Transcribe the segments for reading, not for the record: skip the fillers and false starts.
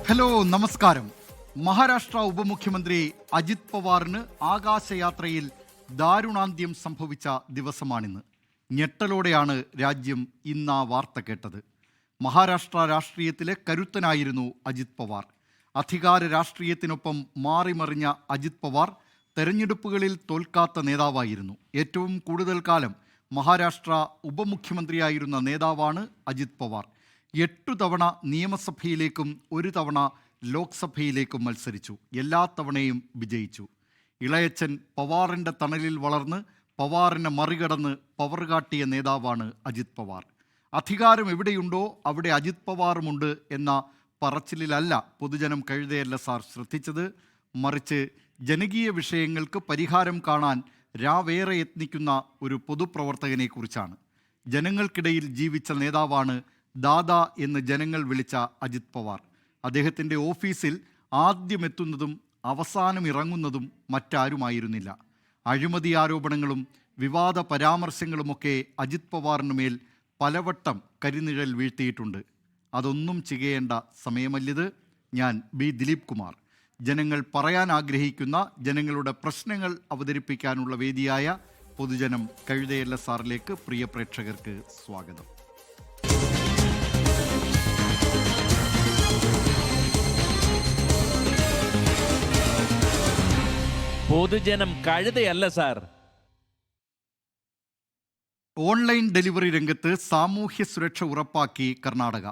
Hello, നമസ്കാരം. മഹാരാഷ്ട്ര ഉപമുഖ്യമന്ത്രി അജിത് പവാറിന് ആകാശയാത്രയിൽ ദാരുണാന്ത്യം സംഭവിച്ച ദിവസമാണിന്ന്. ഞെട്ടലോടെയാണ് രാജ്യം ഇന്ന് ആ വാർത്ത കേട്ടത്. മഹാരാഷ്ട്ര രാഷ്ട്രീയത്തിലെ കരുത്തനായിരുന്നു അജിത് പവാർ. അധികാര രാഷ്ട്രീയത്തിനൊപ്പം മാറിമറിഞ്ഞ അജിത് പവാർ തെരഞ്ഞെടുപ്പുകളിൽ തോൽക്കാത്ത നേതാവായിരുന്നു. ഏറ്റവും കൂടുതൽ കാലം മഹാരാഷ്ട്ര ഉപമുഖ്യമന്ത്രിയായിരുന്ന നേതാവാണ് അജിത് പവാർ. 8 തവണ നിയമസഭയിലേക്കും 1 തവണ ലോക്സഭയിലേക്കും മത്സരിച്ചു. എല്ലാ തവണയും വിജയിച്ചു. ഇളയച്ചൻ പവാറിൻ്റെ തണലിൽ വളർന്ന് പവാറിനെ മറികടന്ന് പവർ കാട്ടിയ നേതാവാണ് അജിത് പവാർ. അധികാരം എവിടെയുണ്ടോ അവിടെ അജിത് പവാറുമുണ്ട് എന്ന പറച്ചിലിലല്ല പൊതുജനം കഴുതയല്ല സാർ ശ്രദ്ധിച്ചത്. മറിച്ച് ജനകീയ വിഷയങ്ങൾക്ക് പരിഹാരം കാണാൻ രാവേറെ യത്നിക്കുന്ന ഒരു പൊതുപ്രവർത്തകനെക്കുറിച്ചാണ്. ജനങ്ങൾക്കിടയിൽ ജീവിച്ച നേതാവാണ് ദാദ എന്ന് ജനങ്ങൾ വിളിച്ച അജിത് പവാർ. അദ്ദേഹത്തിൻ്റെ ഓഫീസിൽ ആദ്യം എത്തുന്നതും അവസാനം ഇറങ്ങുന്നതും മറ്റാരുമായിരുന്നില്ല. അഴിമതി ആരോപണങ്ങളും വിവാദ പരാമർശങ്ങളുമൊക്കെ അജിത് പവാറിന് മേൽ പലവട്ടം കരിനിഴൽ വീഴ്ത്തിയിട്ടുണ്ട്. അതൊന്നും ചെയ്യേണ്ട സമയമല്ലിത്. ഞാൻ ബി ദിലീപ് കുമാർ. ജനങ്ങൾ പറയാൻ ആഗ്രഹിക്കുന്ന, ജനങ്ങളുടെ പ്രശ്നങ്ങൾ അവതരിപ്പിക്കാനുള്ള വേദിയായ പൊതുജനം കഴുതയല്ല സാറിലേക്ക് പ്രിയ പ്രേക്ഷകർക്ക് സ്വാഗതം. പൊതുജനം കഴുതയല്ല സാർ. ഓൺലൈൻ ഡെലിവറി രംഗത്ത് സാമൂഹ്യ സുരക്ഷ ഉറപ്പാക്കി കർണാടക.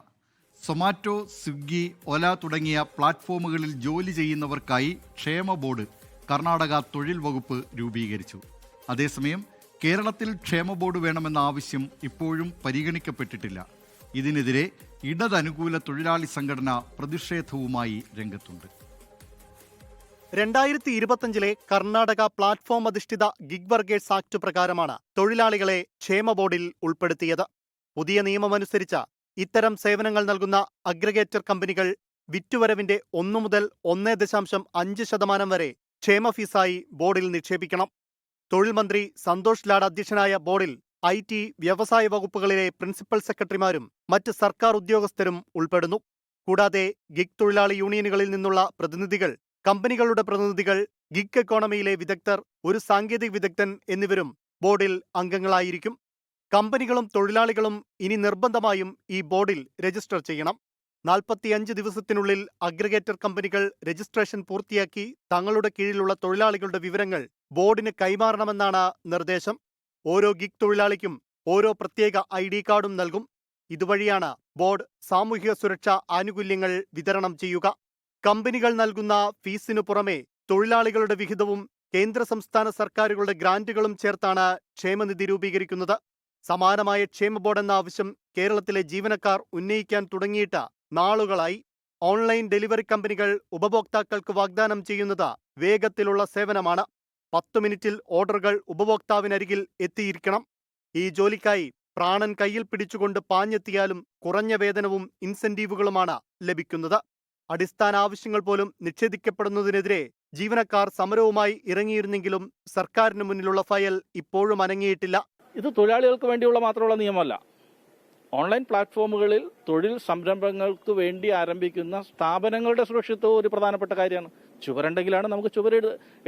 സൊമാറ്റോ, സ്വിഗ്ഗി, ഒല തുടങ്ങിയ പ്ലാറ്റ്ഫോമുകളിൽ ജോലി ചെയ്യുന്നവർക്കായി ക്ഷേമ ബോർഡ് കർണാടക തൊഴിൽ വകുപ്പ് രൂപീകരിച്ചു. അതേസമയം കേരളത്തിൽ ക്ഷേമ ബോർഡ് വേണമെന്ന ആവശ്യം ഇപ്പോഴും പരിഗണിക്കപ്പെട്ടിട്ടില്ല. ഇതിനെതിരെ ഇടതനുകൂല തൊഴിലാളി സംഘടന പ്രതിഷേധവുമായി രംഗത്തുണ്ട്. 2025 കർണാടക പ്ലാറ്റ്ഫോം അധിഷ്ഠിത ഗിഗ് വർക്കേഴ്സ് ആക്ട് പ്രകാരമാണ് തൊഴിലാളികളെ ക്ഷേമ ബോർഡിൽ ഉൾപ്പെടുത്തിയത്. പുതിയ നിയമമനുസരിച്ച് ഇത്തരം സേവനങ്ങൾ നൽകുന്ന അഗ്രഗേറ്റർ കമ്പനികൾ വിറ്റുവരവിന്റെ 1 മുതൽ 1.5% വരെ ക്ഷേമ ഫീസായി ബോർഡിൽ നിക്ഷേപിക്കണം. തൊഴിൽ മന്ത്രി സന്തോഷ് ലാഡ് അധ്യക്ഷനായ ബോർഡിൽ IT, വ്യവസായ വകുപ്പുകളിലെ പ്രിൻസിപ്പൽ സെക്രട്ടറിമാരും മറ്റ് സർക്കാർ ഉദ്യോഗസ്ഥരും ഉൾപ്പെടുന്നു. കൂടാതെ ഗിഗ് തൊഴിലാളി യൂണിയനുകളിൽ നിന്നുള്ള പ്രതിനിധികൾ, കമ്പനികളുടെ പ്രതിനിധികൾ, ഗിഗ് എക്കോണമിയിലെ വിദഗ്ധർ, ഒരു സാങ്കേതിക വിദഗ്ധൻ എന്നിവരും ബോർഡിൽ അംഗങ്ങളായിരിക്കും. കമ്പനികളും തൊഴിലാളികളും ഇനി നിർബന്ധമായും ഈ ബോർഡിൽ രജിസ്റ്റർ ചെയ്യണം. 45 ദിവസത്തിനുള്ളിൽ അഗ്രഗേറ്റർ കമ്പനികൾ രജിസ്ട്രേഷൻ പൂർത്തിയാക്കി തങ്ങളുടെ കീഴിലുള്ള തൊഴിലാളികളുടെ വിവരങ്ങൾ ബോർഡിന് കൈമാറണമെന്നാണ് നിർദ്ദേശം. ഓരോ ഗിഗ് തൊഴിലാളിക്കും ഓരോ പ്രത്യേക ID കാർഡും നൽകും. ഇതുവഴിയാണ് ബോർഡ് സാമൂഹിക സുരക്ഷാ ആനുകൂല്യങ്ങൾ വിതരണം ചെയ്യുക. കമ്പനികൾ നൽകുന്ന ഫീസിനു പുറമെ തൊഴിലാളികളുടെ വിഹിതവും കേന്ദ്ര സംസ്ഥാന സർക്കാരുകളുടെ ഗ്രാന്റുകളും ചേർത്താണ് ക്ഷേമനിധി രൂപീകരിക്കുന്നത്. സമാനമായ ക്ഷേമ ബോർഡ് എന്ന ആവശ്യം കേരളത്തിലെ ജീവനക്കാർ ഉന്നയിക്കാൻ തുടങ്ങിയിട്ട് നാളുകളായി. ഓൺലൈൻ ഡെലിവറി കമ്പനികൾ ഉപഭോക്താക്കൾക്ക് വാഗ്ദാനം ചെയ്യുന്നത് വേഗത്തിലുള്ള സേവനമാണ്. 10 മിനിറ്റിൽ ഓർഡറുകൾ ഉപഭോക്താവിനരികിൽ എത്തിയിരിക്കണം. ഈ ജോലിക്കായി പ്രാണൻ കയ്യിൽ പിടിച്ചുകൊണ്ട് പാഞ്ഞെത്തിയാലും കുറഞ്ഞ വേതനവും ഇൻസെന്റീവുകളുമാണ് ലഭിക്കുന്നത്. അടിസ്ഥാന ആവശ്യങ്ങൾ പോലും നിഷേധിക്കപ്പെടുന്നതിനെതിരെ ജീവനക്കാർ സമരവുമായി ഇറങ്ങിയിരുന്നെങ്കിലും സർക്കാരിന് മുന്നിലുള്ള ഫയൽ ഇപ്പോഴും അനങ്ങിയിട്ടില്ല. ഇത് തൊഴിലാളികൾക്ക് വേണ്ടിയുള്ള മാത്രമുള്ള നിയമമല്ല. ഓൺലൈൻ പ്ലാറ്റ്ഫോമുകളിൽ തൊഴിൽ സംരംഭങ്ങൾക്ക് വേണ്ടി ആരംഭിക്കുന്ന സ്ഥാപനങ്ങളുടെ സുരക്ഷിതത്വം ഒരു പ്രധാനപ്പെട്ട കാര്യമാണ്. ചുവരുണ്ടെങ്കിലാണ് നമുക്ക്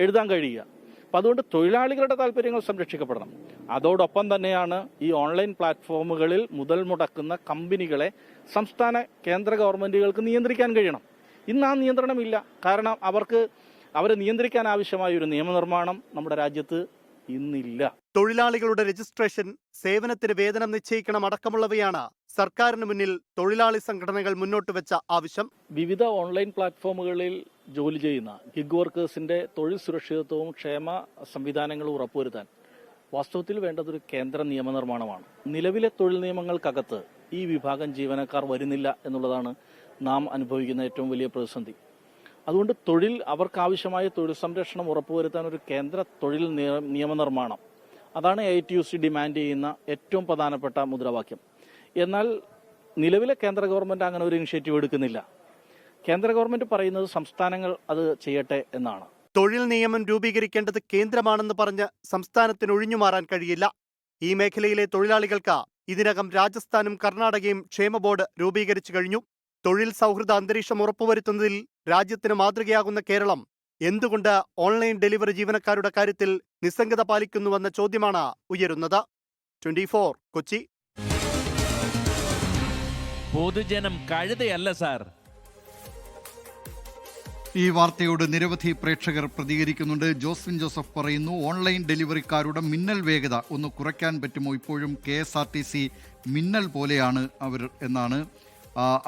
എഴുതാൻ കഴിയുക. അപ്പം അതുകൊണ്ട് തൊഴിലാളികളുടെ താല്പര്യങ്ങൾ സംരക്ഷിക്കപ്പെടണം. അതോടൊപ്പം തന്നെയാണ് ഈ ഓൺലൈൻ പ്ലാറ്റ്ഫോമുകളിൽ മുതൽ മുടക്കുന്ന കമ്പനികളെ സംസ്ഥാന കേന്ദ്ര ഗവൺമെന്റുകൾക്ക് നിയന്ത്രിക്കാൻ കഴിയണം. ഇന്ന് ആ നിയന്ത്രണമില്ല. കാരണം അവരെ നിയന്ത്രിക്കാൻ ആവശ്യമായ ഒരു നിയമനിർമ്മാണം നമ്മുടെ രാജ്യത്ത് ഇന്നില്ല. തൊഴിലാളികളുടെ രജിസ്ട്രേഷൻ, സേവനത്തിന് വേതനം നിശ്ചയിക്കണം അടക്കമുള്ളവയാണ് സർക്കാരിന് മുന്നിൽ തൊഴിലാളി സംഘടനകൾ മുന്നോട്ട് വെച്ച ആവശ്യം. വിവിധ ഓൺലൈൻ പ്ലാറ്റ്ഫോമുകളിൽ ജോലി ചെയ്യുന്ന ഗിഗ് വർക്കേഴ്സിന്റെ തൊഴിൽ സുരക്ഷിതത്വവും ക്ഷേമ സംവിധാനങ്ങളും ഉറപ്പുവരുത്താൻ വാസ്തവത്തിൽ വേണ്ടതൊരു കേന്ദ്ര നിയമനിർമ്മാണമാണ്. നിലവിലെ തൊഴിൽ നിയമങ്ങൾക്കകത്ത് ഈ വിഭാഗം ജീവനക്കാർ വരുന്നില്ല എന്നുള്ളതാണ് നാം അനുഭവിക്കുന്ന ഏറ്റവും വലിയ പ്രതിസന്ധി. അതുകൊണ്ട് അവർക്കാവശ്യമായ തൊഴിൽ സംരക്ഷണം ഉറപ്പുവരുത്താൻ ഒരു കേന്ദ്ര തൊഴിൽ നിയമനിർമ്മാണം, അതാണ് AITUC ഡിമാൻഡ് ചെയ്യുന്ന ഏറ്റവും പ്രധാനപ്പെട്ട മുദ്രാവാക്യം. എന്നാൽ നിലവിലെ കേന്ദ്ര ഗവൺമെന്റ് അങ്ങനെ ഒരു ഇനിഷ്യേറ്റീവ് എടുക്കുന്നില്ല. കേന്ദ്ര ഗവൺമെന്റ് പറയുന്നത് സംസ്ഥാനങ്ങൾ അത് ചെയ്യട്ടെ എന്നാണ്. തൊഴിൽ നിയമം രൂപീകരിക്കേണ്ടത് കേന്ദ്രമാണെന്ന് പറഞ്ഞ് സംസ്ഥാനത്തിന് ഒഴിഞ്ഞുമാറാൻ കഴിയില്ല. ഈ മേഖലയിലെ തൊഴിലാളികൾക്ക് ഇതിനകം രാജസ്ഥാനും കർണാടകയും ക്ഷേമ ബോർഡ് രൂപീകരിച്ചു കഴിഞ്ഞു. തൊഴിൽ സൗഹൃദ അന്തരീക്ഷം ഉറപ്പുവരുത്തുന്നതിൽ രാജ്യത്തിന് മാതൃകയാകുന്ന കേരളം എന്തുകൊണ്ട് ഓൺലൈൻ ഡെലിവറി ജീവനക്കാരുടെ കാര്യത്തിൽ നിസ്സംഗത പാലിക്കുന്നുവെന്ന ചോദ്യമാണ് ഉയരുന്നത്. 24 കൊച്ചി. പൊതുജനം കഴുതയല്ല സാർ. ഈ വാർത്തയോട് നിരവധി പ്രേക്ഷകർ പ്രതികരിക്കുന്നുണ്ട്. ജോസ്വിൻ ജോസഫ് പറയുന്നു, ഓൺലൈൻ ഡെലിവറിക്കാരുടെ മിന്നൽ വേഗത ഒന്ന് കുറയ്ക്കാൻ പറ്റുമോ? ഇപ്പോഴും KSRTC മിന്നൽ പോലെയാണ് അവർ എന്നാണ്.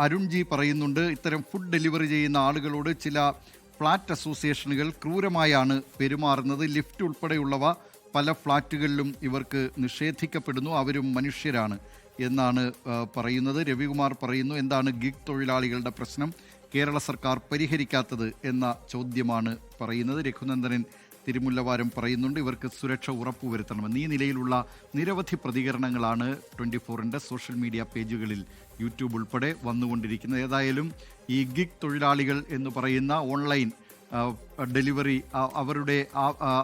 അരുൺജി പറയുന്നുണ്ട്, ഇത്തരം ഫുഡ് ഡെലിവറി ചെയ്യുന്ന ആളുകളോട് ചില ഫ്ലാറ്റ് അസോസിയേഷനുകൾ ക്രൂരമായാണ് പെരുമാറുന്നത്. ലിഫ്റ്റ് ഉൾപ്പെടെയുള്ളവ പല ഫ്ലാറ്റുകളിലും ഇവർക്ക് നിഷേധിക്കപ്പെടുന്നു. അവരും മനുഷ്യരാണ് എന്നാണ് പറയുന്നത്. രവികുമാർ പറയുന്നു, എന്താണ് ഗിഗ് തൊഴിലാളികളുടെ പ്രശ്നം കേരള സർക്കാർ പരിഹരിക്കാത്തത് എന്ന ചോദ്യമാണ് പറയുന്നത്. രഘുനന്ദനൻ തിരുമുല്ലവാരം പറയുന്നുണ്ട്, ഇവർക്ക് സുരക്ഷ ഉറപ്പുവരുത്തണമെന്ന്. ഈ നിലയിലുള്ള നിരവധി പ്രതികരണങ്ങളാണ് 24-ൻ്റെ സോഷ്യൽ മീഡിയ പേജുകളിൽ, യൂട്യൂബ് ഉൾപ്പെടെ വന്നുകൊണ്ടിരിക്കുന്നത്. ഏതായാലും ഈ ഗിഗ് തൊഴിലാളികൾ എന്ന് പറയുന്ന ഓൺലൈൻ ഡെലിവറി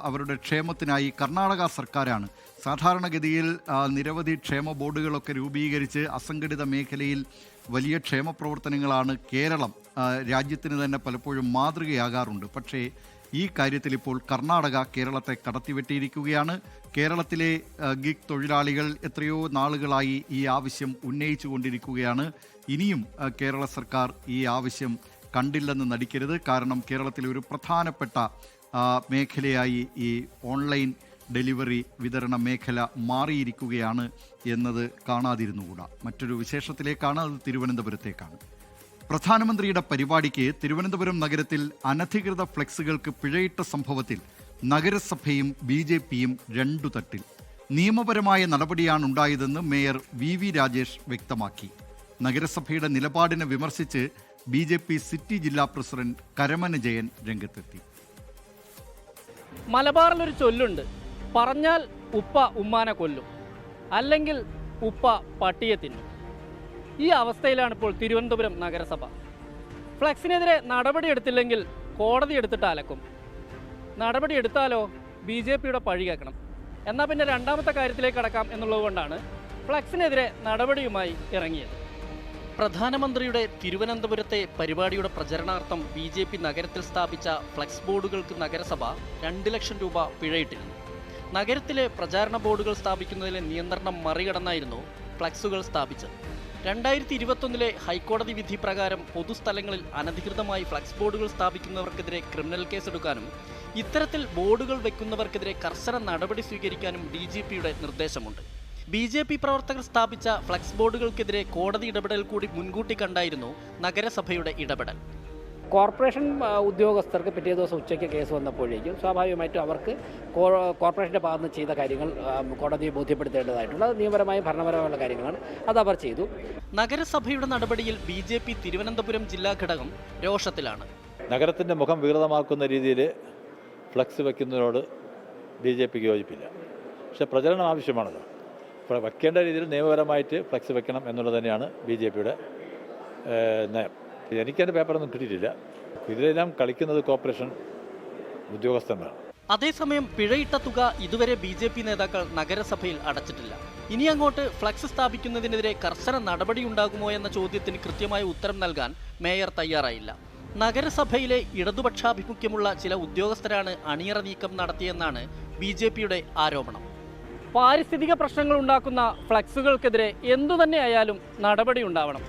അവരുടെ ക്ഷേമത്തിനായി കർണാടക സർക്കാരാണ് സാധാരണഗതിയിൽ നിരവധി ക്ഷേമ ബോർഡുകളൊക്കെ രൂപീകരിച്ച് അസംഘടിത മേഖലയിൽ വലിയ ക്ഷേമ പ്രവർത്തനങ്ങളാണ് കേരളം രാജ്യത്തിന് തന്നെ പലപ്പോഴും മാതൃകയാകാറുണ്ട്. പക്ഷേ ഈ കാര്യത്തിൽ ഇപ്പോൾ കർണാടക കേരളത്തെ കടത്തിവെട്ടിയിരിക്കുകയാണ്. കേരളത്തിലെ ഗിഗ് തൊഴിലാളികൾ എത്രയോ നാളുകളായി ഈ ആവശ്യം ഉന്നയിച്ചു കൊണ്ടിരിക്കുകയാണ്. ഇനിയും കേരള സർക്കാർ ഈ ആവശ്യം കണ്ടില്ലെന്ന് നടിക്കരുത്. കാരണം കേരളത്തിലെ ഒരു പ്രധാനപ്പെട്ട മേഖലയായി ഈ ഓൺലൈൻ ഡെലിവറി വിതരണ മേഖല മാറിയിരിക്കുകയാണ് എന്നത് കാണാതിരുന്നുകൂടാ. മറ്റൊരു വിശേഷത്തിലേക്കാണ്, അത് തിരുവനന്തപുരത്തേക്കാണ്. പ്രധാനമന്ത്രിയുടെ പരിപാടിക്ക് തിരുവനന്തപുരം നഗരത്തിൽ അനധികൃത ഫ്ലെക്സുകൾക്ക് പിഴയിട്ട സംഭവത്തിൽ നഗരസഭയും BJPയും രണ്ടു തട്ടിൽ. നിയമപരമായ നടപടിയാണ് ഉണ്ടായതെന്ന് മേയർ VV രാജേഷ് വ്യക്തമാക്കി. നഗരസഭയുടെ നിലപാടിനെ വിമർശിച്ച് BJP സിറ്റി ജില്ലാ പ്രസിഡന്റ് കരമന ജയൻ രംഗത്തെത്തി. മലബാറിലൊരു ചൊല്ലുണ്ട്, പറഞ്ഞാൽ ഉപ്പ ഉമ്മാനെ കൊല്ലും, അല്ലെങ്കിൽ ഉപ്പ പട്ടിയെ തിന്നും. ഈ അവസ്ഥയിലാണ് ഇപ്പോൾ തിരുവനന്തപുരം നഗരസഭ. ഫ്ലെക്സിനെതിരെ നടപടിയെടുത്തില്ലെങ്കിൽ കോടതി എടുത്തിട്ട് അലക്കും. നടപടി എടുത്താലോ BJPയുടെ പഴി കേൾക്കണം. എന്നാൽ പിന്നെ രണ്ടാമത്തെ കാര്യത്തിലേക്ക് കടക്കാം എന്നുള്ളതുകൊണ്ടാണ് ഫ്ലെക്സിനെതിരെ നടപടിയുമായി ഇറങ്ങിയത്. പ്രധാനമന്ത്രിയുടെ തിരുവനന്തപുരത്തെ പരിപാടിയുടെ പ്രചരണാർത്ഥം BJP നഗരത്തിൽ സ്ഥാപിച്ച ഫ്ലെക്സ് ബോർഡുകൾക്ക് നഗരസഭ 2 ലക്ഷം രൂപ പിഴയിട്ടിരുന്നു. നഗരത്തിലെ പ്രചാരണ ബോർഡുകൾ സ്ഥാപിക്കുന്നതിലെ നിയന്ത്രണം മറികടന്നായിരുന്നു ഫ്ലെക്സുകൾ സ്ഥാപിച്ചത്. 2021 ഹൈക്കോടതി വിധി പ്രകാരം പൊതുസ്ഥലങ്ങളിൽ അനധികൃതമായി ഫ്ലെക്സ് ബോർഡുകൾ സ്ഥാപിക്കുന്നവർക്കെതിരെ ക്രിമിനൽ കേസെടുക്കാനും ഇത്തരത്തിൽ ബോർഡുകൾ വയ്ക്കുന്നവർക്കെതിരെ കർശന നടപടി സ്വീകരിക്കാനും DGPയുടെ നിർദ്ദേശമുണ്ട്. BJP പ്രവർത്തകർ സ്ഥാപിച്ച ഫ്ലെക്സ് ബോർഡുകൾക്കെതിരെ കോടതി ഇടപെടൽ കൂടി മുൻകൂട്ടി കണ്ടായിരുന്നു നഗരസഭയുടെ ഇടപെടൽ. കോർപ്പറേഷൻ ഉദ്യോഗസ്ഥർക്ക് പിറ്റേ ദിവസം ഉച്ചയ്ക്ക് കേസ് വന്നപ്പോഴേക്കും സ്വാഭാവികമായിട്ടും അവർക്ക് കോർപ്പറേഷൻ്റെ ഭാഗത്ത് നിന്ന് ചെയ്ത കാര്യങ്ങൾ കോടതിയെ ബോധ്യപ്പെടുത്തേണ്ടതായിട്ടുള്ള നിയമപരമായും ഭരണപരമായുള്ള കാര്യങ്ങളാണ്, അത് അവർ ചെയ്തു. നഗരസഭയുടെ നടപടിയിൽ BJP തിരുവനന്തപുരം ജില്ലാ ഘടകം രോഷത്തിലാണ്. നഗരത്തിൻ്റെ മുഖം വികൃതമാക്കുന്ന രീതിയിൽ ഫ്ലക്സ് വയ്ക്കുന്നതിനോട് BJPക്ക് യോജിപ്പില്ല. പക്ഷേ പ്രചരണം ആവശ്യമാണല്ലോ. ഇപ്പോൾ വയ്ക്കേണ്ട രീതിയിൽ നിയമപരമായിട്ട് ഫ്ലക്സ് വെക്കണം എന്നുള്ളത് തന്നെയാണ് BJPയുടെ നയം. എനിക്കതിൻ്റെ പേപ്പറൊന്നും കിട്ടിയിട്ടില്ല. ഇതിലെല്ലാം കളിക്കുന്നത് കോർപ്പറേഷൻ ഉദ്യോഗസ്ഥന്മാരാണ്. അതേസമയം പിഴയിട്ട തുക ഇതുവരെ BJP നേതാക്കൾ നഗരസഭയിൽ അടച്ചിട്ടില്ല. ഇനി അങ്ങോട്ട് ഫ്ലക്സ് സ്ഥാപിക്കുന്നതിനെതിരെ കർശന നടപടിയുണ്ടാകുമോ എന്ന ചോദ്യത്തിന് കൃത്യമായ ഉത്തരം നൽകാൻ മേയർ തയ്യാറായില്ല. നഗരസഭയിലെ ഇടതുപക്ഷാഭിമുഖ്യമുള്ള ചില ഉദ്യോഗസ്ഥരാണ് അണിയറ നീക്കം നടത്തിയെന്നാണ് BJPയുടെ ആരോപണം. പാരിസ്ഥിതിക പ്രശ്നങ്ങൾ ഉണ്ടാക്കുന്ന ഫ്ലക്സുകൾക്കെതിരെ എന്തുതന്നെയായാലും നടപടി ഉണ്ടാവണം.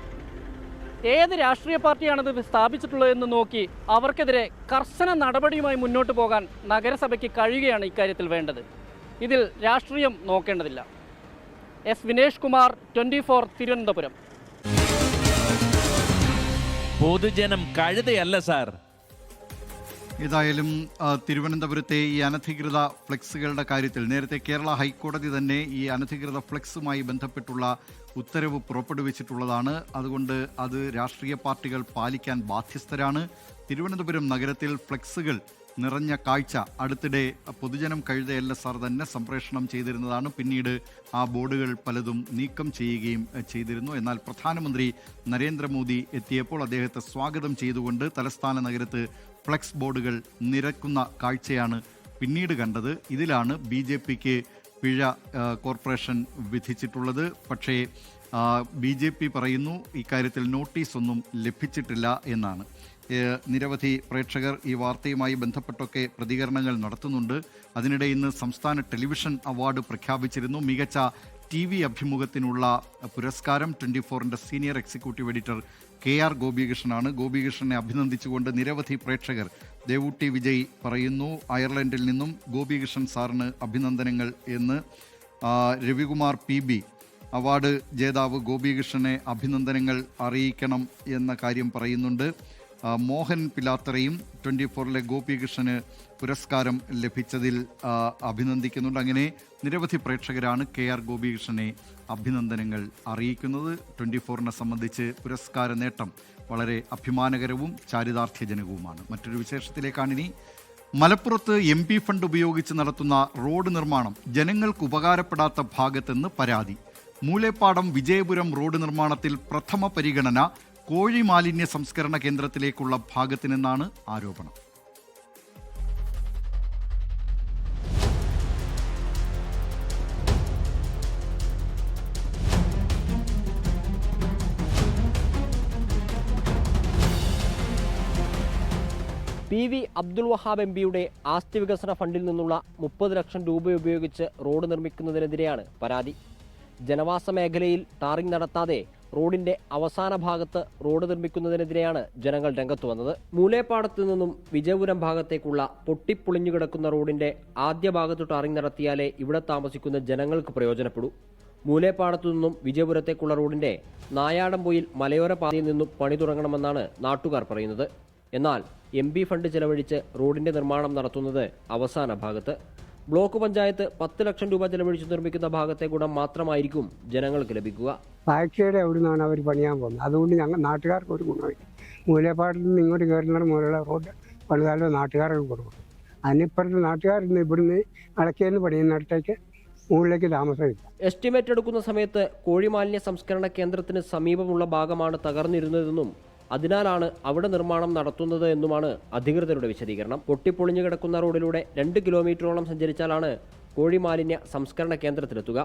ഏത് രാഷ്ട്രീയ പാർട്ടിയാണത് സ്ഥാപിച്ചിട്ടുള്ളതെന്ന് നോക്കി അവർക്കെതിരെ കർശന നടപടിയുമായി മുന്നോട്ട് പോകാൻ നഗരസഭയ്ക്ക് കഴിയുകയാണ് ഇക്കാര്യത്തിൽ വേണ്ടത്. ഇതിൽ രാഷ്ട്രീയം നോക്കേണ്ടതില്ല. S. വിനേഷ് കുമാർ, 24 തിരുവനന്തപുരം. പൊതുജനം കഴുതയല്ല സാർ. ഏതായാലും തിരുവനന്തപുരത്തെ ഈ അനധികൃത ഫ്ലെക്സുകളുടെ കാര്യത്തിൽ നേരത്തെ കേരള ഹൈക്കോടതി തന്നെ ഈ അനധികൃത ഫ്ലെക്സുമായി ബന്ധപ്പെട്ടുള്ള ഉത്തരവ് പുറപ്പെടുവിച്ചിട്ടുള്ളതാണ്. അതുകൊണ്ട് അത് രാഷ്ട്രീയ പാർട്ടികൾ പാലിക്കാൻ ബാധ്യസ്ഥരാണ്. തിരുവനന്തപുരം നഗരത്തിൽ ഫ്ലെക്സുകൾ നിറഞ്ഞ കാഴ്ച അടുത്തിടെ പൊതുജനം കഴുതയല്ല സാർ തന്നെ സംപ്രേഷണം ചെയ്തിരുന്നതാണ്. പിന്നീട് ആ ബോർഡുകൾ പലതും നീക്കം ചെയ്യുകയും ചെയ്തിരുന്നു. എന്നാൽ പ്രധാനമന്ത്രി നരേന്ദ്രമോദി എത്തിയപ്പോൾ അദ്ദേഹത്തെ സ്വാഗതം ചെയ്തുകൊണ്ട് തലസ്ഥാന നഗരത്ത് ഫ്ലെക്സ് ബോർഡുകൾ നിരക്കുന്ന കാഴ്ചയാണ് പിന്നീട് കണ്ടത്. ഇതിലാണ് BJPക്ക് പിഴ കോർപ്പറേഷൻ വിധിച്ചിട്ടുള്ളത്. പക്ഷേ BJP പറയുന്നു ഇക്കാര്യത്തിൽ നോട്ടീസൊന്നും ലഭിച്ചിട്ടില്ല എന്നാണ്. നിരവധി പ്രേക്ഷകർ ഈ വാർത്തയുമായി ബന്ധപ്പെട്ടൊക്കെ പ്രതികരണങ്ങൾ നടത്തുന്നുണ്ട്. അതിനിടെ ഇന്ന് സംസ്ഥാന ടെലിവിഷൻ അവാർഡ് പ്രഖ്യാപിച്ചിരുന്നു. മികച്ച TV അഭിമുഖത്തിനുള്ള പുരസ്കാരം 24ൻ്റെ സീനിയർ എക്സിക്യൂട്ടീവ് എഡിറ്റർ KR ഗോപികൃഷ്ണനാണ്. ഗോപികൃഷ്ണനെ അഭിനന്ദിച്ചുകൊണ്ട് നിരവധി പ്രേക്ഷകർ ദേവൂട്ടി വിജയ് പറയുന്നു അയർലൻഡിൽ നിന്നും ഗോപികൃഷ്ണൻ സാറിന് അഭിനന്ദനങ്ങൾ എന്ന്. രവികുമാർ PB അവാർഡ് ജേതാവ് ഗോപികൃഷ്ണനെ അഭിനന്ദനങ്ങൾ അറിയിക്കണം എന്ന കാര്യം പറയുന്നുണ്ട്. മോഹൻ പിലാത്തറയും 24ലെ ഗോപികൃഷ്ണന് പുരസ്കാരം ലഭിച്ചതിൽ അഭിനന്ദിക്കുന്നുണ്ട്. അങ്ങനെ നിരവധി പ്രേക്ഷകരാണ് KR ഗോപികൃഷ്ണനെ അഭിനന്ദനങ്ങൾ അറിയിക്കുന്നത്. 24നെ സംബന്ധിച്ച് പുരസ്കാര നേട്ടം വളരെ അഭിമാനകരവും ചാരിതാർത്ഥ്യജനകവുമാണ്. മറ്റൊരു വിശേഷത്തിലേക്കാണിനി. മലപ്പുറത്ത് MP ഫണ്ട് ഉപയോഗിച്ച് നടത്തുന്ന റോഡ് നിർമ്മാണം ജനങ്ങൾക്ക് ഉപകാരപ്പെടാത്ത ഭാഗത്തെന്ന് പരാതി. മൂലേപ്പാടം വിജയപുരം റോഡ് നിർമ്മാണത്തിൽ പ്രഥമ പരിഗണന കോഴി മാലിന്യ സംസ്കരണ കേന്ദ്രത്തിലേക്കുള്ള ഭാഗത്തിനെന്നാണ് ആരോപണം. PV അബ്ദുൾ വഹാബ് MPയുടെ ആസ്തി വികസന ഫണ്ടിൽ നിന്നുള്ള 30 ലക്ഷം രൂപ ഉപയോഗിച്ച് റോഡ് നിർമ്മിക്കുന്നതിനെതിരെയാണ് പരാതി. ജനവാസ മേഖലയിൽ ടാറിംഗ് നടത്താതെ റോഡിന്റെ അവസാന ഭാഗത്ത് റോഡ് നിർമ്മിക്കുന്നതിനെതിരെയാണ് ജനങ്ങൾ രംഗത്തു വന്നത്. മൂലേപ്പാടത്തു നിന്നും വിജയപുരം ഭാഗത്തേക്കുള്ള പൊട്ടിപ്പൊളിഞ്ഞു കിടക്കുന്ന റോഡിന്റെ ആദ്യ ഭാഗത്ത് ടാറിംഗ് നടത്തിയാലേ ഇവിടെ താമസിക്കുന്ന ജനങ്ങൾക്ക് പ്രയോജനപ്പെടൂ. മൂലേപ്പാടത്തു നിന്നും വിജയപുരത്തേക്കുള്ള റോഡിന്റെ നായാടംപൊയിൽ മലയോര പാതയിൽ നിന്നും പണി തുടങ്ങണമെന്നാണ് നാട്ടുകാർ പറയുന്നത്. എന്നാൽ MP ഫണ്ട് ചെലവഴിച്ച് റോഡിന്റെ നിർമ്മാണം നടത്തുന്നത് അവസാന ഭാഗത്ത്. ബ്ലോക്ക് പഞ്ചായത്ത് 10 ലക്ഷം രൂപ ചെലവഴിച്ച് നിർമ്മിക്കുന്ന ഭാഗത്തെ ഗുണം മാത്രമായിരിക്കും ജനങ്ങൾക്ക് ലഭിക്കുക. ഫാക്ടറിയുടെ അവിടെ നിന്നാണ് അവർ പണിയാൻ പോകുന്നത്. അതുകൊണ്ട് ഞങ്ങൾ നാട്ടുകാർക്ക് ഒരു ഗുണമില്ല. മൂലേപ്പാട്ടിൽ നിന്ന് ഇങ്ങോട്ട് കയറുന്ന മുതലുള്ള റോഡ് പണിതാലും നാട്ടുകാർക്ക് കൊടുക്കും. അതിനിപ്പുറത്ത് നാട്ടുകാരിൽ നിന്ന് ഇവിടുന്ന് അടയ്ക്കേന്ന് പണിയുന്നിടത്തേക്ക് മുകളിലേക്ക് താമസമില്ല. എസ്റ്റിമേറ്റ് എടുക്കുന്ന സമയത്ത് കോഴി മാലിന്യ സംസ്കരണ കേന്ദ്രത്തിന് സമീപമുള്ള ഭാഗമാണ് തകർന്നിരുന്നതെന്നും അതിനാലാണ് അവിടെ നിർമ്മാണം നടത്തുന്നത് എന്നുമാണ് അധികൃതരുടെ വിശദീകരണം. പൊട്ടിപ്പൊളിഞ്ഞു കിടക്കുന്ന റോഡിലൂടെ 2 കിലോമീറ്ററോളം സഞ്ചരിച്ചാലാണ് കോഴി മാലിന്യ സംസ്കരണ കേന്ദ്രത്തിലെത്തുക.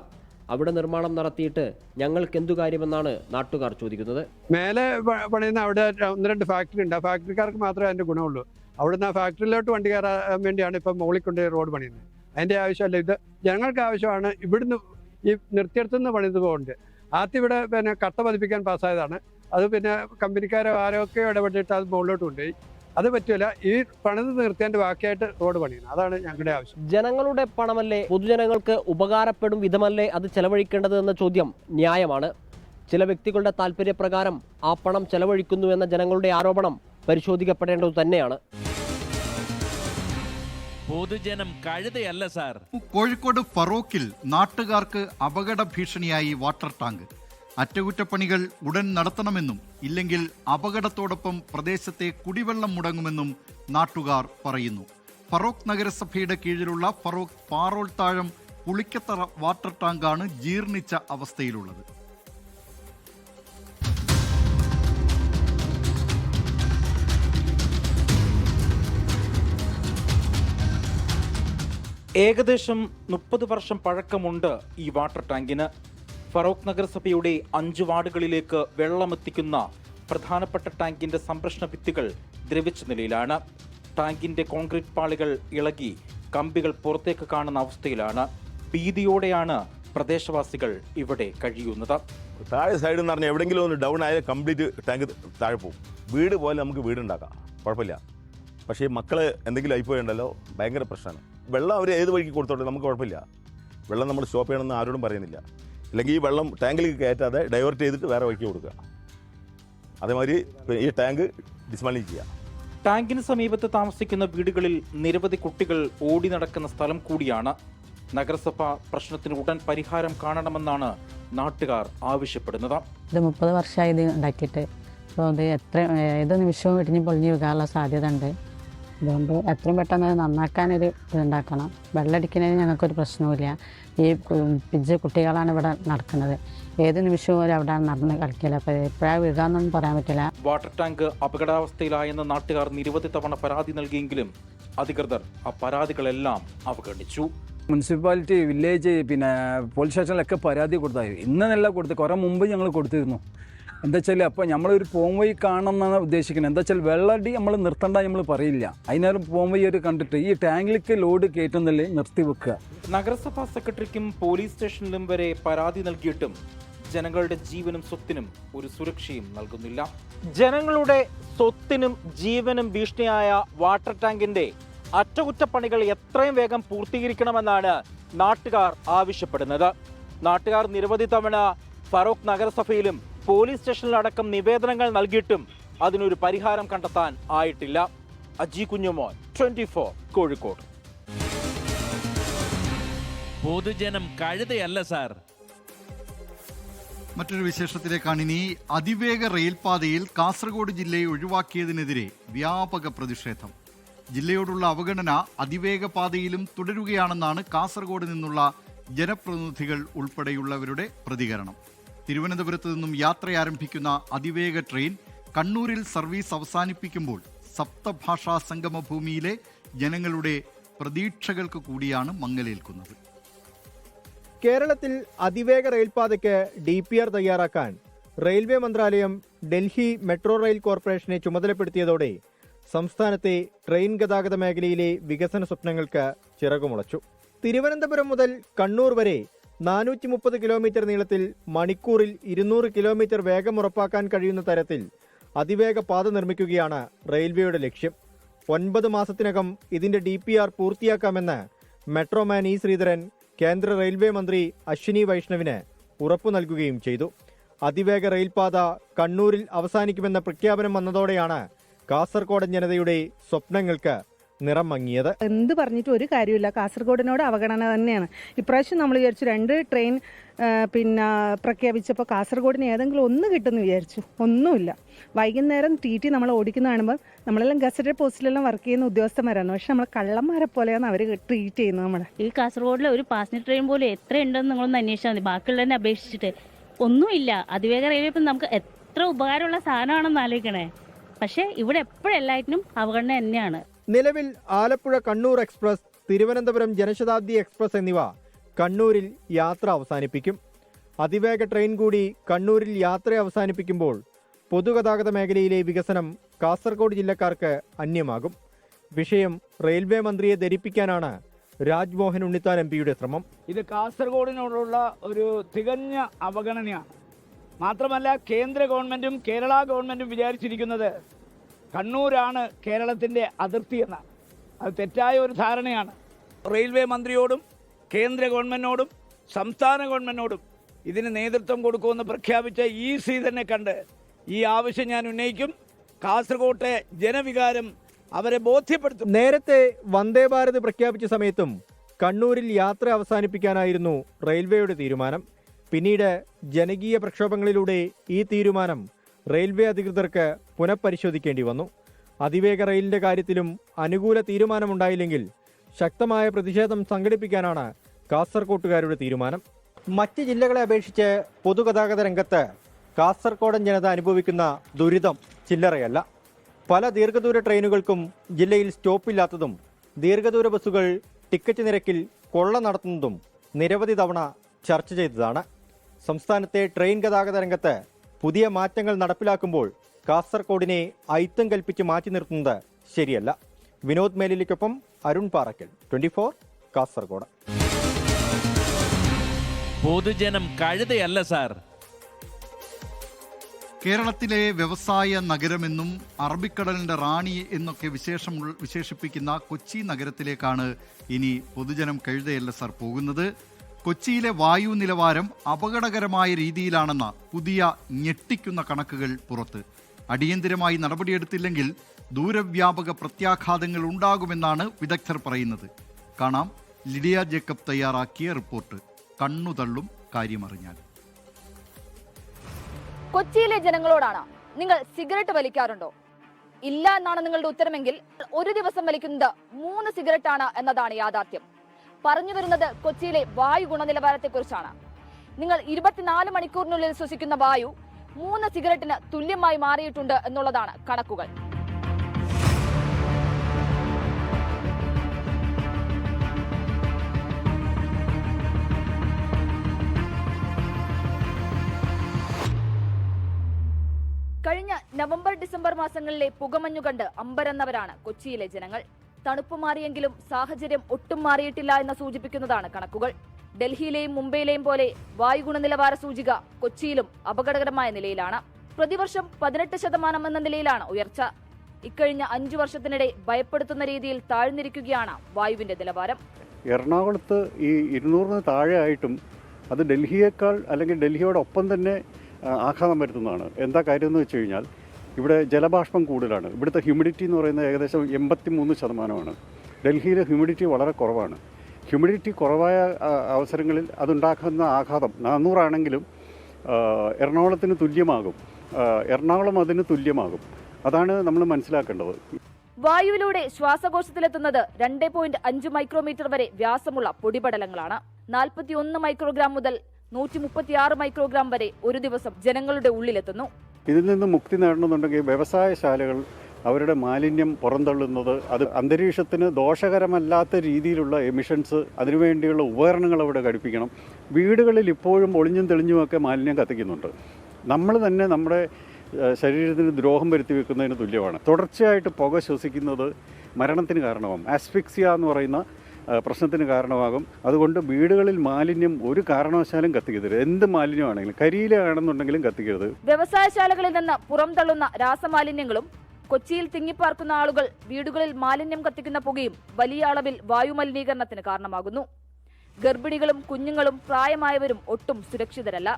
അവിടെ നിർമ്മാണം നടത്തിയിട്ട് ഞങ്ങൾക്ക് എന്തു കാര്യമെന്നാണ് നാട്ടുകാർ ചോദിക്കുന്നത്. മേലെ പണിയുന്ന അവിടെ 1-2 ഫാക്ടറി ഉണ്ട്. ആ ഫാക്ടറിക്കാർക്ക് മാത്രമേ അതിൻ്റെ ഗുണമുള്ളൂ. അവിടുന്ന് ആ ഫാക്ടറിയിലോട്ട് വണ്ടി കയറാൻ വേണ്ടിയാണ് ഇപ്പം മുകളിൽ കൊണ്ട് റോഡ് പണിയുന്നത്. അതിൻ്റെ ആവശ്യമല്ല, ഇത് ജനങ്ങൾക്ക് ആവശ്യമാണ്. ഇവിടുന്ന് ഈ നിർത്തിയെടുത്തുനിന്ന് പണിത് പോകുന്നുണ്ട്. ആദ്യം ഇവിടെ പിന്നെ കട്ട പതിപ്പിക്കാൻ പാസ്സായതാണ്. അത് പിന്നെ കമ്പനിക്കാരോ ആരൊക്കെ ഇടപെട്ടിട്ട് അത് മുകളിലോട്ട് കൊണ്ടുപോയി. അത് പറ്റില്ല. ഈ പണിത് നിർത്തേണ്ട ബാക്കിയായിട്ട് റോഡ് പണിയുന്നത്. അതാണ് ഞങ്ങളുടെ ആവശ്യം. ജനങ്ങളുടെ പണമല്ലേ, പൊതുജനങ്ങൾക്ക് ഉപകാരപ്പെടും വിധമല്ലേ അത് ചെലവഴിക്കേണ്ടത് എന്ന ചോദ്യം ന്യായമാണ്. ചില വ്യക്തികളുടെ താല്പര്യപ്രകാരം ആ പണം ചെലവഴിക്കുന്നു എന്ന ജനങ്ങളുടെ ആരോപണം പരിശോധിക്കപ്പെടേണ്ടത് തന്നെയാണ്. പൊതുജനം കഴുതയല്ല സാർ. കോഴിക്കോട് ഫറോക്കിൽ നാട്ടുകാർക്ക് അപകട ഭീഷണിയായി വാട്ടർ ടാങ്ക്. അറ്റകുറ്റപ്പണികൾ ഉടൻ നടത്തണമെന്നും ഇല്ലെങ്കിൽ അപകടത്തോടൊപ്പം പ്രദേശത്തെ കുടിവെള്ളം മുടങ്ങുമെന്നും നാട്ടുകാർ പറയുന്നു. ഫറോക്ക് നഗരസഭയുടെ കീഴിലുള്ള ഫറോക്ക് പാറോൾ താഴം പുളിക്കത്തറ വാട്ടർ ടാങ്കാണ് ജീർണിച്ച അവസ്ഥയിലുള്ളത്. ഏകദേശം 30 വർഷം പഴക്കമുണ്ട് ഈ വാട്ടർ ടാങ്കിന്. ഫറോക്ക് നഗരസഭയുടെ 5 വാർഡുകളിലേക്ക് വെള്ളമെത്തിക്കുന്ന പ്രധാനപ്പെട്ട ടാങ്കിന്റെ സംരക്ഷണ ഭിത്തികൾ ദ്രവിച്ച നിലയിലാണ്. ടാങ്കിന്റെ കോൺക്രീറ്റ് പാളികൾ ഇളകി കമ്പികൾ പുറത്തേക്ക് കാണുന്ന അവസ്ഥയിലാണ്. ഭീതിയോടെയാണ് പ്രദേശവാസികൾ ഇവിടെ കഴിയുന്നത്. താഴെ സൈഡിൽ നിന്ന് പറഞ്ഞാൽ എവിടെയെങ്കിലും ഒന്ന് ഡൗൺ ആയാൽ കംപ്ലീറ്റ് ടാങ്ക് താഴെ പോകും. വീട് പോലെ നമുക്ക് വീടുണ്ടാക്കാം, കുഴപ്പമില്ല. പക്ഷേ മക്കൾ എന്തെങ്കിലും ആയിപ്പോയുണ്ടല്ലോ, ഭയങ്കര പ്രശ്നമാണ്. വെള്ളം അവർ ഏത് വഴിക്ക് കൊടുത്തോട്ടെ, നമുക്ക് കുഴപ്പമില്ല. വെള്ളം നമ്മൾ സ്റ്റോപ്പ് ചെയ്യണമെന്ന് ആരോടും പറയുന്നില്ല. അല്ലെങ്കിൽ ഈ വെള്ളം ടാങ്കിലേക്ക് കയറ്റാതെ ഡൈവേർട്ട് ചെയ്തിട്ട് വേറെ വഴിക്ക് കൊടുക്കുക. അതേമാതിരി ഈ ടാങ്ക് ഡിസ്മാൻഡിൽ ചെയ്യുക. ടാങ്കിന് സമീപത്ത് താമസിക്കുന്ന വീടുകളിൽ നിരവധി കുട്ടികൾ ഓടി നടക്കുന്ന സ്ഥലം കൂടിയാണ്. നഗരസഭ പ്രശ്നത്തിന് ഉടൻ പരിഹാരം കാണണമെന്നാണ് നാട്ടുകാർ ആവശ്യപ്പെടുന്നത്. ഇത് 30 വർഷമായി ഇത് ഉണ്ടാക്കിയിട്ട്. അപ്പോൾ ഇത് ഏത് നിമിഷവും ഇടിഞ്ഞ് പൊളിഞ്ഞ് വീഴാനുള്ള സാധ്യത ഉണ്ട്. അതുകൊണ്ട് എത്രയും പെട്ടെന്ന് നന്നാക്കാനൊരു ഇതുണ്ടാക്കണം. വെള്ളമടിക്കുന്നതിന് ഞങ്ങൾക്കൊരു പ്രശ്നവുമില്ല. ഈ പിഞ്ച് കുട്ടികളാണ് ഇവിടെ നടക്കുന്നത്. ഏത് നിമിഷവും അവിടെ നടന്ന് കളിക്കില്ല. അപ്പോൾ എപ്പോഴാണ് വീഴാന്നൊന്നും പറയാൻ പറ്റില്ല. വാട്ടർ ടാങ്ക് അപകടാവസ്ഥയിലായെന്ന് നാട്ടുകാർ നിരവധി തവണ പരാതി നൽകിയെങ്കിലും അധികൃതർ ആ പരാതികളെല്ലാം അവഗണിച്ചു. മുനിസിപ്പാലിറ്റി, വില്ലേജ്, പിന്നെ പോലീസ് സ്റ്റേഷനിലൊക്കെ പരാതി കൊടുത്തായി. ഇന്നല്ല കൊടുത്ത്, കുറേ മുമ്പ് ഞങ്ങൾ കൊടുത്തിരുന്നു. എന്താ വെച്ചാൽ അപ്പോൾ നമ്മളൊരു പോം വഴി കാണണം എന്നാണ് ഉദ്ദേശിക്കുന്നത്. എന്താ വെച്ചാൽ വെള്ളടി നമ്മൾ നിർത്തണ്ട നമ്മൾ പറയില്ല. അതിനേരം പോം വഴി ഒരു കണ്ടിട്ട് ഈ ടാങ്കിലേക്ക് ലോഡ് കയറ്റുന്നില്ലേ നിർത്തി വെക്കുക. നഗരസഭാ സെക്രട്ടറിക്കും പോലീസ് സ്റ്റേഷനിലും വരെ പരാതി നൽകിയിട്ടും ജനങ്ങളുടെ ജീവനും സ്വത്തിനും ഒരു സുരക്ഷയും നൽകുന്നില്ല. ജനങ്ങളുടെ സ്വത്തിനും ജീവനും ഭീഷണിയായ വാട്ടർ ടാങ്കിന്റെ അറ്റകുറ്റപ്പണികൾ എത്രയും വേഗം പൂർത്തീകരിക്കണമെന്നാണ് നാട്ടുകാർ ആവശ്യപ്പെടുന്നത്. നാട്ടുകാർ നിരവധി തവണ ഫറോക്ക് നഗരസഭയിലും പോലീസ് സ്റ്റേഷനിലടക്കം നിവേദനങ്ങൾ നൽകിയിട്ടും അതിനൊരു പരിഹാരം കണ്ടെത്താൻ ആയിട്ടില്ല. അജി കുഞ്ഞുമോൻ, 24 കോഴിക്കോട്. പൊതുജനം കഴുതയല്ല സാർ. മറ്റൊരു വിശേഷത്തിലേക്കാണ് ഇനി. അതിവേഗ റെയിൽപാതയിൽ കാസർഗോഡ് ജില്ലയെ ഒഴിവാക്കിയതിനെതിരെ വ്യാപക പ്രതിഷേധം. ജില്ലയോടുള്ള അവഗണന അതിവേഗ പാതയിലും തുടരുകയാണെന്നാണ് കാസർഗോഡ് നിന്നുള്ള ജനപ്രതിനിധികൾ ഉൾപ്പെടെയുള്ളവരുടെ പ്രതികരണം. തിരുവനന്തപുരത്ത് നിന്നും യാത്ര ആരംഭിക്കുന്ന അതിവേഗ ട്രെയിൻ കണ്ണൂരിൽ സർവീസ് അവസാനിപ്പിക്കുമ്പോൾ സപ്തഭാഷാ സംഗമഭൂമിയിലെ ജനങ്ങളുടെ പ്രതീക്ഷകൾക്ക് കൂടിയാണ് മങ്ങലേൽക്കുന്നത്. കേരളത്തിൽ അതിവേഗ റെയിൽപാതയ്ക്ക് DPR തയ്യാറാക്കാൻ റെയിൽവേ മന്ത്രാലയം ഡൽഹി മെട്രോ റെയിൽ കോർപ്പറേഷനെ ചുമതലപ്പെടുത്തിയതോടെ സംസ്ഥാനത്തെ ട്രെയിൻ ഗതാഗത മേഖലയിലെ വികസന സ്വപ്നങ്ങൾക്ക് ചിറകുമുളച്ചു. തിരുവനന്തപുരം മുതൽ കണ്ണൂർ വരെ 430 കിലോമീറ്റർ നീളത്തിൽ മണിക്കൂറിൽ 200 കിലോമീറ്റർ വേഗം ഉറപ്പാക്കാൻ കഴിയുന്ന തരത്തിൽ അതിവേഗ പാത നിർമ്മിക്കുകയാണ് റെയിൽവേയുടെ ലക്ഷ്യം. 9 മാസത്തിനകം ഇതിന്റെ DPR പൂർത്തിയാക്കാമെന്ന് മെട്രോമാൻ ഇ ശ്രീധരൻ കേന്ദ്ര റെയിൽവേ മന്ത്രി അശ്വിനി വൈഷ്ണവിന് ഉറപ്പു നൽകുകയും ചെയ്തു. അതിവേഗ റെയിൽപാത കണ്ണൂരിൽ അവസാനിക്കുമെന്ന പ്രഖ്യാപനം വന്നതോടെയാണ് കാസർഗോഡൻ ജനതയുടെ സ്വപ്നങ്ങൾക്ക് നിറം മങ്ങിയത്. എന്ത് പറഞ്ഞിട്ട് ഒരു കാര്യമില്ല, കാസർഗോഡിനോട് അവഗണന തന്നെയാണ്. ഇപ്രാവശ്യം നമ്മൾ വിചാരിച്ചു 2 ട്രെയിൻ പ്രഖ്യാപിച്ചപ്പോൾ കാസർഗോഡിന് ഏതെങ്കിലും ഒന്ന് കിട്ടുമെന്ന് വിചാരിച്ചു. ഒന്നുമില്ല. വൈകുന്നേരം TT നമ്മൾ ഓടിക്കുന്ന കാണുമ്പോൾ നമ്മളെല്ലാം ഗസറ്റഡ് പോസ്റ്റിലെല്ലാം വർക്ക് ചെയ്യുന്ന ഉദ്യോഗസ്ഥന്മാരാണ്, പക്ഷെ നമ്മൾ കള്ളന്മാരെ പോലെയാണ് അവർ ട്രീറ്റ് ചെയ്യുന്നത്. നമ്മളെ ഈ കാസർഗോഡിലെ ഒരു പാസഞ്ചർ ട്രെയിൻ പോലും എത്ര ഉണ്ടെന്ന് നിങ്ങളൊന്ന് അന്വേഷിച്ചാൽ മതി. ബാക്കിയുള്ളതിനെ അപേക്ഷിച്ചിട്ട് ഒന്നുമില്ല. അതിവേഗ റെയിൽവേ ഇപ്പം നമുക്ക് എത്ര ഉപകാരമുള്ള സാധനമാണെന്ന് ആലോചിക്കണേ. പക്ഷേ ഇവിടെ എപ്പോഴും എല്ലാറ്റിനും അവഗണന തന്നെയാണ്. നിലവിൽ ആലപ്പുഴ കണ്ണൂർ എക്സ്പ്രസ്, തിരുവനന്തപുരം ജനശതാബ്ദി എക്സ്പ്രസ് എന്നിവ കണ്ണൂരിൽ യാത്ര അവസാനിപ്പിക്കും. അതിവേഗ ട്രെയിൻ കൂടി കണ്ണൂരിൽ യാത്ര അവസാനിപ്പിക്കുമ്പോൾ പൊതുഗതാഗത മേഖലയിലെ വികസനം കാസർഗോഡ് ജില്ലക്കാർക്ക് അന്യമാകും. വിഷയം റെയിൽവേ മന്ത്രിയെ ധരിപ്പിക്കാനാണ് രാജ്മോഹൻ ഉണ്ണിത്താൻ MP-യുടെ ശ്രമം. ഇത് കാസർഗോഡിനോടുള്ള ഒരു തികഞ്ഞ അവഗണനയാണ്. മാത്രമല്ല, കേന്ദ്ര ഗവൺമെൻറ്റും കേരള ഗവൺമെൻറ്റും വിചാരിച്ചിരിക്കുന്നത് കണ്ണൂരാണ് കേരളത്തിൻ്റെ അതിർത്തി എന്നാണ്. അത് തെറ്റായ ഒരു ധാരണയാണ്. റെയിൽവേ മന്ത്രിയോടും കേന്ദ്ര ഗവൺമെൻറ്റിനോടും സംസ്ഥാന ഗവൺമെൻറ്റിനോടും ഇതിന് നേതൃത്വം കൊടുക്കുമെന്ന് പ്രഖ്യാപിച്ച ഈ ശ്രീധരനെ കണ്ട് ഈ ആവശ്യം ഞാൻ ഉന്നയിക്കും. കാസർഗോട്ടെ ജനവികാരം അവരെ ബോധ്യപ്പെടുത്തും. നേരത്തെ വന്ദേ ഭാരത് പ്രഖ്യാപിച്ച സമയത്തും കണ്ണൂരിൽ യാത്ര അവസാനിപ്പിക്കാനായിരുന്നു റെയിൽവേയുടെ തീരുമാനം. പിന്നീട് ജനകീയ പ്രക്ഷോഭങ്ങളിലൂടെ ഈ തീരുമാനം റെയിൽവേ അധികൃതർക്ക് പുനഃപരിശോധിക്കേണ്ടി വന്നു. അതിവേഗ റെയിലിന്റെ കാര്യത്തിലും അനുകൂല തീരുമാനമുണ്ടായില്ലെങ്കിൽ ശക്തമായ പ്രതിഷേധം സംഘടിപ്പിക്കാനാണ് കാസർകോട്ടുകാരുടെ തീരുമാനം. മറ്റ് ജില്ലകളെ അപേക്ഷിച്ച് പൊതുഗതാഗത രംഗത്ത് കാസർഗോഡൻ ജനത അനുഭവിക്കുന്ന ദുരിതം ചില്ലറയല്ല. പല ദീർഘദൂര ട്രെയിനുകൾക്കും ജില്ലയിൽ സ്റ്റോപ്പില്ലാത്തതും ദീർഘദൂര ബസ്സുകൾ ടിക്കറ്റ് നിരക്കിൽ കൊള്ള നടത്തുന്നതും നിരവധി തവണ ചർച്ച ചെയ്തതാണ്. സംസ്ഥാനത്തെ ട്രെയിൻ ഗതാഗത രംഗത്ത് പുതിയ മാറ്റങ്ങൾ നടപ്പിലാക്കുമ്പോൾ കാസർഗോഡിനെ ഐത്തം കൽപ്പിച്ച് മാറ്റി നിർത്തുന്നത് ശരിയല്ല. വിനോദ് മേലിലേക്കൊപ്പം അരുൺ പാറക്കൽ, 24 കാസർഗോഡ്. പൊതുജനം കഴുതയല്ല സാർ. കേരളത്തിലെ വ്യവസായ നഗരമെന്നും അറബിക്കടലിന്റെ റാണി എന്നൊക്കെ വിശേഷിപ്പിക്കുന്ന കൊച്ചി നഗരത്തിലേക്കാണ് ഇനി പൊതുജനം കഴുതയല്ല സാർ പോകുന്നത്. കൊച്ചിയിലെ വായു നിലവാരം അപകടകരമായ രീതിയിലാണെന്ന പുതിയ ഞെട്ടിക്കുന്ന കണക്കുകൾ പുറത്ത്. അടിയന്തിരമായി നടപടിയെടുത്തില്ലെങ്കിൽ ദൂരവ്യാപക പ്രത്യാഘാതങ്ങൾ ഉണ്ടാകുമെന്നാണ് വിദഗ്ധർ പറയുന്നത്. കാണാം ലിഡിയ ജേക്കബ് തയ്യാറാക്കിയ റിപ്പോർട്ട്. കണ്ണുതള്ളും കാര്യമറിഞ്ഞാൽ. കൊച്ചിയിലെ ജനങ്ങളോടാണ്, നിങ്ങൾ സിഗരറ്റ് വലിക്കാറുണ്ടോ? ഇല്ല എന്നാണ് നിങ്ങളുടെ ഉത്തരമെങ്കിൽ ഒരു ദിവസം വലിക്കുന്നത് 3 സിഗരറ്റാണ് എന്നതാണ് യാഥാർത്ഥ്യം. പറഞ്ഞു വരുന്നത് കൊച്ചിയിലെ വായു ഗുണനിലവാരത്തെക്കുറിച്ചാണ്. നിങ്ങൾ 24 മണിക്കൂറിനുള്ളിൽ ശ്വസിക്കുന്ന വായു 3 സിഗരറ്റിന് തുല്യമായി മാറിയിട്ടുണ്ട് എന്നുള്ളതാണ് കണക്കുകൾ. നവംബർ ഡിസംബർ മാസങ്ങളിലെ പുകമഞ്ഞു കണ്ട് അമ്പരന്നവരാണ് കൊച്ചിയിലെ ജനങ്ങൾ. തണുപ്പ് മാറിയെങ്കിലും സാഹചര്യം ഒട്ടും മാറിയിട്ടില്ല എന്ന് സൂചിപ്പിക്കുന്നതാണ് കണക്കുകൾ. ഡൽഹിയിലെയും മുംബൈയിലെയും പോലെ വായു ഗുണനിലവാര സൂചിക കൊച്ചിയിലും അപകടകരമായ നിലയിലാണ്. പ്രതിവർഷം 18% എന്ന നിലയിലാണ് ഉയർച്ച. ഇക്കഴിഞ്ഞ 5 വർഷത്തിനിടെ ഭയപ്പെടുത്തുന്ന രീതിയിൽ താഴ്ന്നിരിക്കുകയാണ് വായുവിന്റെ നിലവാരം. എറണാകുളത്ത് ഈ 200 താഴെ ആയിട്ടും അത് ഡൽഹിയേക്കാൾ അല്ലെങ്കിൽ ഡൽഹിയോടൊപ്പം തന്നെ ആഘാതം വരുത്തുന്നതാണ്. എന്താ കാര്യം എന്ന് വെച്ച് കഴിഞ്ഞാൽ ഇവിടെ ജലബാഷ്പം കൂടുതലാണ്. ഇവിടുത്തെ ഹ്യൂമിഡിറ്റി എന്ന് പറയുന്നത് ഏകദേശം 83%. ഡൽഹിയിൽ ഹ്യൂമിഡിറ്റി വളരെ കുറവാണ്. ഹ്യൂമിഡിറ്റി കുറവായ അവസരങ്ങളിൽ അതുണ്ടാക്കുന്ന ആഘാതം 400 ആണെങ്കിലും എറണാകുളത്തിന് തുല്യമാകും, എറണാകുളം അതിന് തുല്യമാകും. അതാണ് നമ്മൾ മനസ്സിലാക്കേണ്ടത്. വായുവിലൂടെ ശ്വാസകോശത്തിലെത്തുന്നത് 2.5 മൈക്രോമീറ്റർ വരെ വ്യാസമുള്ള പൊടിപടലങ്ങളാണ്. 41 മൈക്രോഗ്രാം മുതൽ 136 മൈക്രോഗ്രാം വരെ ഒരു ദിവസം ജനങ്ങളുടെ ഉള്ളിലെത്തുന്നു. ഇതിൽ നിന്ന് മുക്തി നേടണമെന്നുണ്ടെങ്കിൽ വ്യവസായശാലകൾ അവരുടെ മാലിന്യം പുറന്തള്ളുന്നത് അത് അന്തരീക്ഷത്തിന് ദോഷകരമല്ലാത്ത രീതിയിലുള്ള എമിഷൻസ്, അതിനുവേണ്ടിയുള്ള ഉപകരണങ്ങൾ അവിടെ ഘടിപ്പിക്കണം. വീടുകളിൽ ഇപ്പോഴും ഒളിഞ്ഞും തെളിഞ്ഞുമൊക്കെ മാലിന്യം കത്തിക്കുന്നുണ്ട്. നമ്മൾ തന്നെ നമ്മുടെ ശരീരത്തിന് ദ്രോഹം വരുത്തി വെക്കുന്നതിന് തുല്യമാണ്. തുടർച്ചയായിട്ട് പുക ശ്വസിക്കുന്നത് മരണത്തിന് കാരണമാകും. ആസ്ഫിക്സിയ എന്ന് പറയുന്ന പ്രശ്നത്തിന് കാരണമാകും. അതുകൊണ്ട് വീടുകളിൽ മാലിന്യം ഒരു കാരണവശാലും കത്തിക്കരുത്. എന്ത് മാലിന്യമാണെങ്കിലും, കരിയിലാണെന്നുണ്ടെങ്കിലും കത്തിക്കരുത്. വ്യവസായശാലകളിൽ നിന്ന് പുറംതള്ളുന്ന രാസമാലിന്യങ്ങളും കൊച്ചിയിൽ തിങ്ങിപ്പാർക്കുന്ന ആളുകൾ വീടുകളിൽ മാലിന്യം കത്തിക്കുന്ന പുകയും വലിയ അളവിൽ വായുമലിനീകരണത്തിന് കാരണമാകുന്നു. ഗർഭിണികളും കുഞ്ഞുങ്ങളും പ്രായമായവരും ഒട്ടും സുരക്ഷിതരല്ല.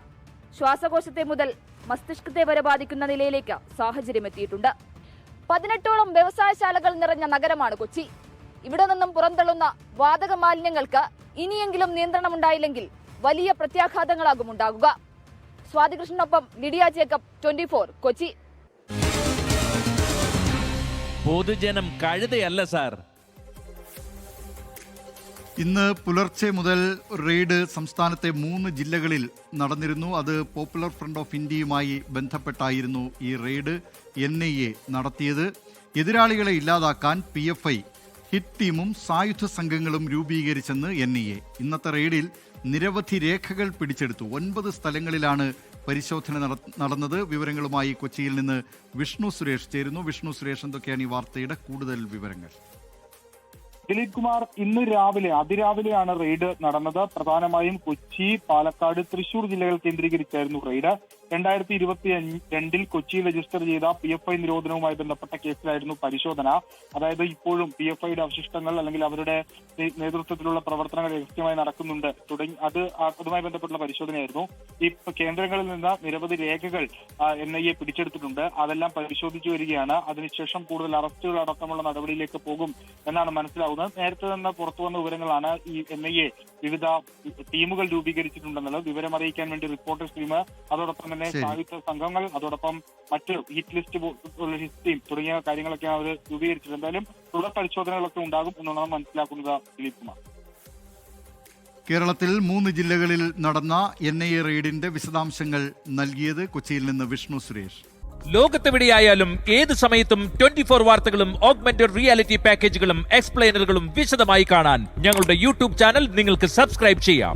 ശ്വാസകോശത്തെ മുതൽ മസ്തിഷ്കത്തെ വരെ ബാധിക്കുന്ന നിലയിലേക്ക് സാഹചര്യം എത്തിയിട്ടുണ്ട്. 18ഓളം വ്യവസായശാലകൾ നിറഞ്ഞ നഗരമാണ് കൊച്ചി. ഇവിടെ നിന്നും പുറന്തള്ളുന്ന വാതക മാലിന്യങ്ങൾക്ക് ഇനിയെങ്കിലും നിയന്ത്രണമുണ്ടായില്ലെങ്കിൽ വലിയ പ്രത്യാഘാതങ്ങളാകും ഉണ്ടാകുക. സ്വാതികൃഷ്ണനൊപ്പം ലിഡിയ ജേക്കബ്, 24 കൊച്ചി. പൊതുജനം കഴുതയല്ല സാർ. ഇന്ന് പുലർച്ചെ മുതൽ റെയ്ഡ് സംസ്ഥാനത്തെ 3 ജില്ലകളിൽ നടന്നിരുന്നു. അത് പോപ്പുലർ ഫ്രണ്ട് ഓഫ് ഇന്ത്യയുമായി ബന്ധപ്പെട്ടായിരുന്നു ഈ റെയ്ഡ് NIA നടത്തിയത്. എതിരാളികളെ ഇല്ലാതാക്കാൻ PFI ഹിറ്റ് ടീമും സായുധ സംഘങ്ങളും രൂപീകരിച്ചെന്ന് NIA. ഇന്നത്തെ റെയ്ഡിൽ നിരവധി രേഖകൾ പിടിച്ചെടുത്തു. 9 സ്ഥലങ്ങളിലാണ് പരിശോധന നടന്നത്. വിവരങ്ങളുമായി കൊച്ചിയിൽ നിന്ന് വിഷ്ണു സുരേഷ് ചേരുന്നു. വിഷ്ണു സുരേഷ്, എന്തൊക്കെയാണ് ഈ വാർത്തയുടെ കൂടുതൽ വിവരങ്ങൾ? ദിലീപ് കുമാർ, ഇന്ന് രാവിലെ അതിരാവിലെയാണ് റെയ്ഡ് നടന്നത്. പ്രധാനമായും കൊച്ചി, പാലക്കാട്, തൃശൂർ ജില്ലകൾ കേന്ദ്രീകരിച്ചായിരുന്നു റെയ്ഡ്. 2022 കൊച്ചിയിൽ രജിസ്റ്റർ ചെയ്ത PFI നിരോധനവുമായി ബന്ധപ്പെട്ട കേസിലായിരുന്നു പരിശോധന. അതായത് ഇപ്പോഴും PFIയുടെ അവശിഷ്ടങ്ങൾ അല്ലെങ്കിൽ അവരുടെ നേതൃത്വത്തിലുള്ള പ്രവർത്തനങ്ങൾ രഹസ്യമായി നടക്കുന്നുണ്ട് അതുമായി ബന്ധപ്പെട്ടുള്ള പരിശോധനയായിരുന്നു. ഈ കേന്ദ്രങ്ങളിൽ നിന്ന് നിരവധി രേഖകൾ NIA പിടിച്ചെടുത്തിട്ടുണ്ട്. അതെല്ലാം പരിശോധിച്ചു വരികയാണ്. അതിനുശേഷം കൂടുതൽ അറസ്റ്റുകൾ അടക്കമുള്ള നടപടിയിലേക്ക് പോകും എന്നാണ് മനസ്സിലാവുന്നത്. നേരത്തെ തന്നെ പുറത്തു വന്ന വിവരങ്ങളാണ് ഈ NIA വിവിധ ടീമുകൾ രൂപീകരിച്ചിട്ടുണ്ടെന്നുള്ളത്. വിവരമറിയിക്കാൻ വേണ്ടി റിപ്പോർട്ടേഴ്സ് ടീം, അതോടൊപ്പം തന്നെ സായുധ സംഘങ്ങൾ, അതോടൊപ്പം മറ്റ് ഹിറ്റ് ലിസ്റ്റ് ടീം തുടങ്ങിയ കാര്യങ്ങളൊക്കെയാണ് അവർ രൂപീകരിച്ചത്. എന്തായാലും തുടർ പരിശോധനകളൊക്കെ ഉണ്ടാകും എന്നാണ് മനസ്സിലാക്കുന്നത്. ദിലീപ് കുമാർ, കേരളത്തിൽ 3 ജില്ലകളിൽ നടന്ന NIA റെയ്ഡിന്റെ വിശദാംശങ്ങൾ നൽകിയത് കൊച്ചിയിൽ നിന്ന് വിഷ്ണു സുരേഷ്. ലോകത്തെവിടെയായാലും ഏത് സമയത്തും 24 വാർത്തകളും ഓഗ്മെന്റഡ് റിയാലിറ്റി പാക്കേജുകളും എക്സ്പ്ലെയിനറുകളും വിശദമായി കാണാൻ ഞങ്ങളുടെ YouTube ചാനൽ നിങ്ങൾക്ക് സബ്സ്ക്രൈബ് ചെയ്യാം.